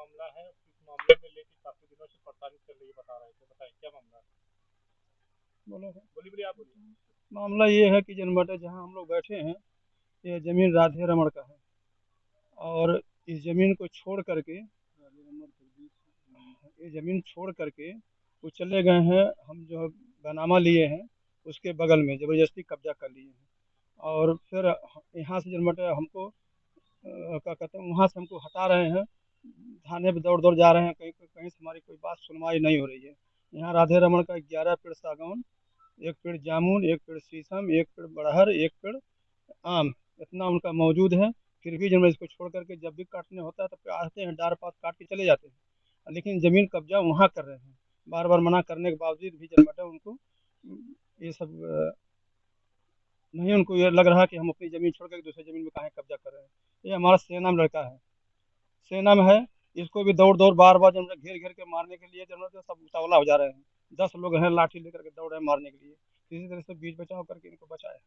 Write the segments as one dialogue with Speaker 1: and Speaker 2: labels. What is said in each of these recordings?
Speaker 1: मामला है, इस मामले में लेके काफी दिनों से परेशानी चल रही है, बता रहे थे, बताइए क्या मामला है।
Speaker 2: बोलो।
Speaker 1: बोलिए बोलिए, आप बोलिए।
Speaker 2: मामला ये है कि जनमट जहाँ हम लोग बैठे हैं, ये जमीन राधे रमण का है। और इस जमीन को छोड़ करके ये जमीन छोड़ करके वो चले गए हैं। हम जो बनामा लिए हैं उसके बगल में जबरदस्ती कब्जा कर लिए हैं। और फिर यहाँ से जनमट हमको क्या कहते हैं, वहाँ से हमको हटा रहे हैं। थाने पे दौड़ दौड़ जा रहे हैं, कहीं कहीं से हमारी कोई बात सुनवाई नहीं हो रही है। यहाँ राधे रमण का 11 पेड़ सागौन, एक पेड़ जामुन, एक पेड़ शीशम, एक पेड़ बड़हर, एक पेड़ आम, इतना उनका मौजूद है। फिर भी जब इसको छोड़ करके जब भी काटने होता है तब आते हैं, डार पात काट के चले जाते हैं, लेकिन जमीन कब्जा वहाँ कर रहे हैं। बार बार मना करने के बावजूद भी जनमटा उनको ये सब नहीं, उनको ये लग रहा कि हम अपनी जमीन छोड़ कर दूसरी जमीन में काहे कब्जा कर रहे हैं। ये हमारा सेना में लड़का है, सेना में है। इसको भी दौड़ दौड़ बार बार जब घेर घेर के मारने के लिए जब सब उतावला हो जा रहे हैं। 10 लोग हैं लाठी लेकर के दौड़ रहे हैं मारने के लिए। किसी तरह से बीच बचाव करके इनको बचाया।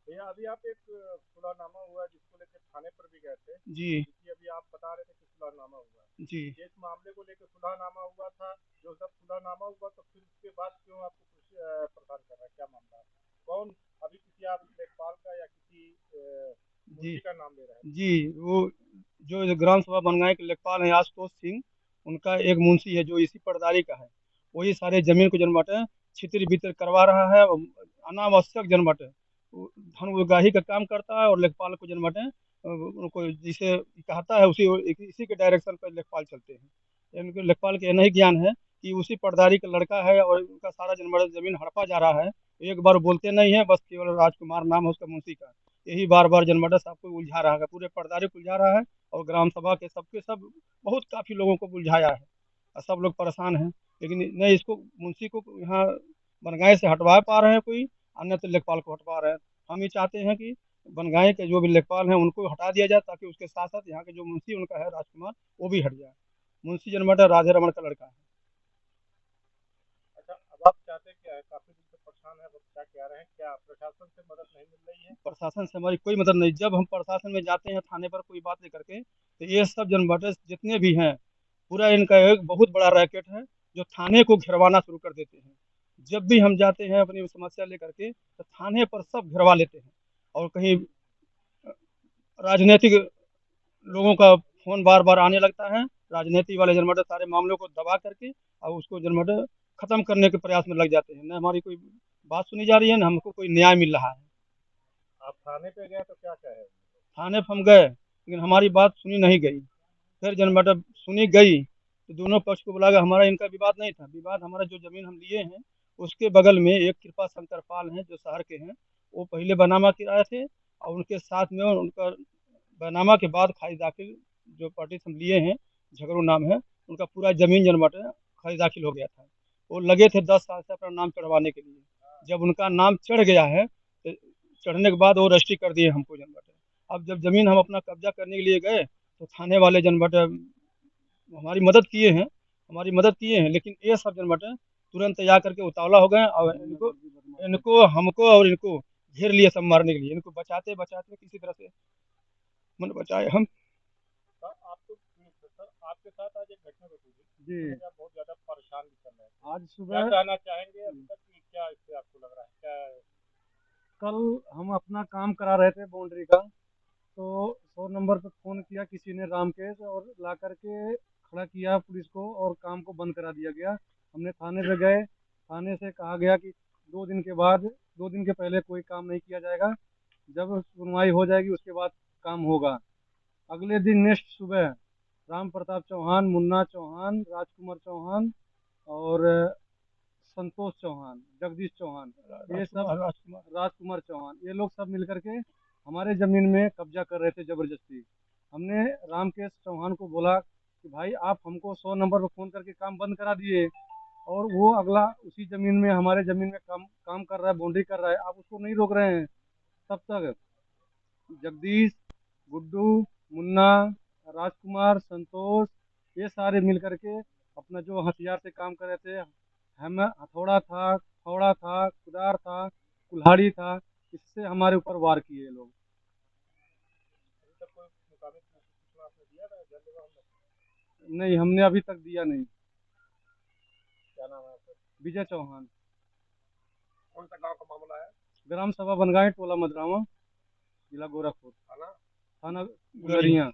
Speaker 1: भैया अभी आप एक सुलहनामा हुआ है, जिसको लेकर थाने पर भी गए थे,
Speaker 2: जी।
Speaker 1: जिसकी अभी आप बता रहे थे कि सुलहनामा हुआ है।
Speaker 2: जी।
Speaker 1: ये इस मामले को लेकर सुलहनामा हुआ था, जो सब सुलहनामा हुआ तो फिर उसके बाद क्यों आपको कुछ परेशान कर रहा है, क्या मामला है? कौन अभी किसी आप लेखपाल का या किसी
Speaker 2: जी।
Speaker 1: मुंशी का नाम ले रहे हैं?
Speaker 2: जी। वो जो ग्राम सभा बनगांव के लेखपाल हैं आशुतोष सिंह, उनका एक मुंशी है जो इसी पटदारी का है। वही सारे जमीन को जनमट है छितर बितर करवा रहा है। और अनावश्यक जनमट है, वो धन उगाही का काम करता है। और लेखपाल को जनमट है उनको जिसे कहता है उसी इसी के डायरेक्शन पर लेखपाल चलते हैं। इनके लेखपाल के नहीं ज्ञान है कि उसी पटदारी का लड़का है और उनका सारा जनमट जमीन हड़पा जा रहा है। एक बार बोलते नहीं है, बस केवल राजकुमार नाम है उसका मुंशी का। यही बार बार जनमटा साहब को उलझा रहा है, पूरे पटदारी को उलझा रहा है। और ग्राम सभा के सबके सब बहुत काफी लोगों को उलझाया है और सब लोग परेशान हैं। लेकिन नहीं, इसको मुंशी को यहाँ बनगाई से हटवा पा रहे हैं कोई, अन्य तो लेखपाल को हटवा रहे हैं। हम ये चाहते हैं कि बनगाई के जो भी लेखपाल हैं उनको हटा दिया जाए, ताकि उसके साथ साथ यहाँ के जो मुंशी उनका है राजकुमार, वो भी हट जाए। मुंशी जनमटा राधे रमन का लड़का है।
Speaker 1: अच्छा, अब आप चाहते क्या है? काफी दिन से परेशान है, अब क्या कह रहे हैं, क्या प्रशासन से मदद नहीं मिल रही है?
Speaker 2: प्रशासन से हमारी कोई मदद नहीं। जब हम प्रशासन में जाते हैं थाने पर कोई बात लेकर के, तो ये सब जनमटे जितने भी हैं, पूरा इनका एक बहुत बड़ा रैकेट है जो थाने को घेरवाना शुरू कर देते हैं। जब भी हम जाते हैं अपनी समस्या लेकर के, तो थाने पर सब घेरवा लेते हैं। और कहीं राजनीतिक लोगों का फोन बार बार आने लगता है। राजनीति वाले जनमटे सारे मामलों को दबा करके और उसको जनमटे खत्म करने के प्रयास में लग जाते हैं। न हमारी कोई बात सुनी जा रही है, न हमको कोई न्याय मिल रहा है।
Speaker 1: आप थाने पे गए तो क्या कहे?
Speaker 2: थाने पर हम गए लेकिन हमारी बात सुनी नहीं गई। फिर जनमटा सुनी गई तो दोनों पक्ष को बुला के, हमारा इनका विवाद नहीं था, विवाद हमारा जो जमीन हम लिए हैं उसके बगल में एक कृपा शंकर पाल हैं जो शहर के हैं। वो पहले बनामा किराए थे और उनके साथ में उनका बनामा के बाद खाई दाखिल जो पार्टी से हम लिए हैं, झगड़ू नाम है उनका, पूरा जमीन जनमट खाई दाखिल हो गया था। वो लगे थे 10 साल से अपना नाम चढ़वाने के लिए। जब उनका नाम चढ़ गया है तो चढ़ने के बाद वो रजिस्ट्री कर दिए हमको जनमट। अब जब जमीन हम अपना कब्जा करने के लिए गए तो थाने वाले जनमट हमारी मदद किए हैं, हमारी मदद किए हैं, लेकिन ये सब जनमट तुरंत जा करके उतावला हो गए और इनको इनको हमको और इनको घेर लिए सब मारने के लिए। इनको बचाते बचाते किसी तरह से मन बचाए हम।
Speaker 1: सर आप तो सर आपके साथ आज एक घटना घटी थी,
Speaker 2: जी।
Speaker 1: जिसकी वजह आप बहुत ज्यादा परेशान भी कर रहे थे।
Speaker 2: आज
Speaker 1: क्या
Speaker 2: सुबह
Speaker 1: कहना चाहेंगे अभी तक कि क्या इससे आपको लग रहा है, क्या?
Speaker 2: कल हम अपना काम करा रहे थे बाउंड्री का, तो 100 नंबर पे फ़ोन किया किसी ने रामकेश, और ला करके खड़ा किया पुलिस को और काम को बंद करा दिया गया। हमने थाने पे गए, थाने से कहा गया कि 2 दिन के बाद, 2 दिन के पहले कोई काम नहीं किया जाएगा, जब सुनवाई हो जाएगी उसके बाद काम होगा। अगले दिन नेक्स्ट सुबह राम प्रताप चौहान, मुन्ना चौहान, राजकुमार चौहान और संतोष चौहान, जगदीश चौहान, ये सब राजकुमार चौहान, ये लोग सब मिलकर के हमारे ज़मीन में कब्जा कर रहे थे ज़बरदस्ती। हमने रामकेश चौहान को बोला कि भाई आप हमको 100 नंबर पर फ़ोन करके काम बंद करा दिए, और वो अगला उसी ज़मीन में हमारे ज़मीन में काम काम कर रहा है, बाउंड्री कर रहा है, आप उसको नहीं रोक रहे हैं। तब तक जगदीश, गुड्डू, मुन्ना, राजकुमार, संतोष, ये सारे मिल करके अपना जो हथियार से काम कर रहे थे, हम हथौड़ा था, फावड़ा था, कुदार था, कुल्हाड़ी था, इससे हमारे ऊपर वार किए ये लोग।
Speaker 1: अभी तक कोई मुकामी पुलिस को सूचना आपने दिया था जल विभाग में?
Speaker 2: नहीं, हमने अभी तक दिया नहीं।
Speaker 1: क्या नाम है आपका?
Speaker 2: विजय चौहान।
Speaker 1: कौन सा गांव का मामला है?
Speaker 2: ग्राम सभा बनगांव, टोला मदरावा, जिला गोरखपुर,
Speaker 1: थाना?
Speaker 2: थाना गुलरिया।